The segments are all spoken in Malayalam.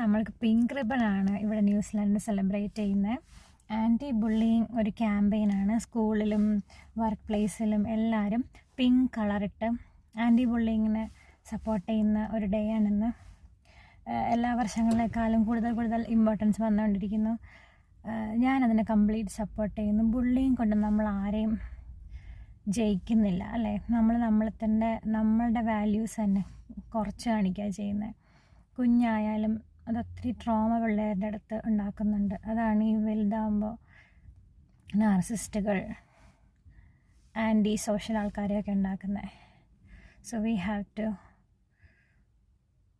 നമ്മൾക്ക് പിങ്ക് റിബൺ ആണ് ഇവിടെ ന്യൂസിലാൻഡിൽ സെലിബ്രേറ്റ് ചെയ്യുന്നത്. ആൻറ്റി ബുള്ളിങ് ഒരു ക്യാമ്പയിനാണ്. സ്കൂളിലും വർക്ക് പ്ലേസിലും എല്ലാവരും പിങ്ക് കളറിട്ട് ആൻറ്റി ബുള്ളിങ്ങിനെ സപ്പോർട്ട് ചെയ്യുന്ന ഒരു ഡേ ആണിന്ന്. എല്ലാ വർഷങ്ങളെക്കാളും കൂടുതൽ ഇമ്പോർട്ടൻസ് വന്നുകൊണ്ടിരിക്കുന്നു. ഞാനതിനെ കംപ്ലീറ്റ് സപ്പോർട്ട് ചെയ്യുന്നു. ബുള്ളിങ് കൊണ്ട് നമ്മൾ ആരെയും ജയിക്കുന്നില്ല അല്ലേ. നമ്മളുടെ വാല്യൂസ് തന്നെ കുറച്ച് കാണിക്കുക ചെയ്യുന്നത്. കുഞ്ഞായാലും അതൊത്തിരി ട്രോമ പിള്ളേരുടെ അടുത്ത് ഉണ്ടാക്കുന്നുണ്ട്. അതാണ് ഈ വലുതാകുമ്പോൾ നാർസിസ്റ്റുകൾ ആൻറ്റി സോഷ്യൽ ആൾക്കാരെയൊക്കെ ഉണ്ടാക്കുന്നത്. So we have to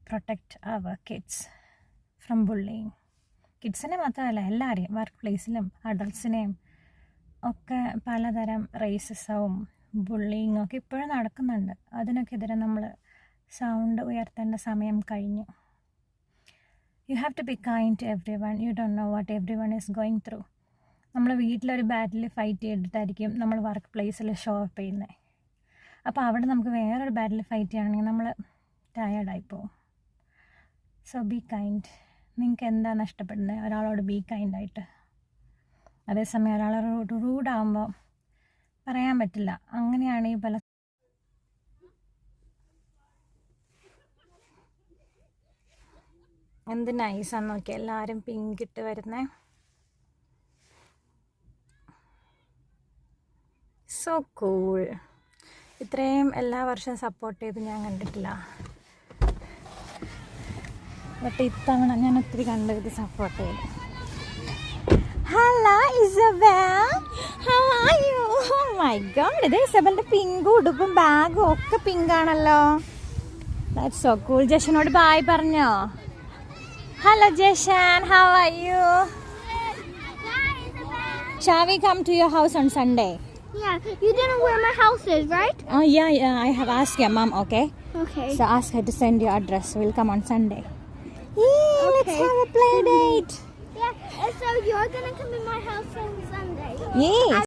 protect our kids from bullying. കിഡ്സിനെ മാത്രമല്ല എല്ലാവരെയും, വർക്ക് പ്ലേസിലും അഡൾട്ട്സിനെയും ഒക്കെ പലതരം റേസിസവും ബുള്ളിങ്ങും ഒക്കെ ഇപ്പോഴും നടക്കുന്നുണ്ട്. അതിനൊക്കെതിരെ നമ്മൾ സൗണ്ട് ഉയർത്തേണ്ട സമയം കഴിഞ്ഞു. You have to be kind to everyone. You don't know what everyone is going through. നമ്മൾ വീട്ടിലൊരു ബാറ്റിൽ ഫൈറ്റ് ചെയ്തിട്ടായിരിക്കും നമ്മൾ വർക്ക് പ്ലേസിൽ ഷോ അപ്പ് ചെയ്യുന്നത്. അപ്പോൾ അവിടെ നമുക്ക് വേറൊരു ബാറ്റിൽ ഫൈറ്റ് ചെയ്യുകയാണെങ്കിൽ നമ്മൾ ടയേർഡായിപ്പോവും. So be kind. നിങ്ങൾക്ക് എന്താ നഷ്ടപ്പെടുന്നത്? ഒരാളോട് ബി കൈൻഡായിട്ട്. അതേസമയം ഒരാളോട് റൂഡാകുമ്പോൾ പറയാൻ പറ്റില്ല. അങ്ങനെയാണ് ഈ പല എന്ത് നൈസാന്ന് നോക്കി എല്ലാവരും പിങ്ക് ഇട്ട് വരുന്നേ. So cool. ഇത്രയും എല്ലാ വർഷവും സപ്പോർട്ട് ചെയ്ത് ഞാൻ കണ്ടിട്ടില്ല. ബട്ട് ഇത്തവണ ഞാൻ ഒത്തിരി കണ്ട് ഇത് സപ്പോർട്ട് ചെയ്തു. Hello Isabel, how are you? Oh my god, ഇത് ഇസബലിൻ്റെ പിങ്കും ഉടുപ്പും ബാഗും ഒക്കെ പിങ്ക് ആണല്ലോ. That's so cool. ജഷനോട് ബായ് പറഞ്ഞോ? Hello Jashan, how are you? Shall we come to your house on Sunday? Yeah, you don't know where my house is, right? Oh yeah, I have asked your mom, okay? Okay. So ask her to send your address. We'll come on Sunday. Yay, let's Okay. have a play date. Yeah, and so you're gonna come in my house on Sunday. Yes.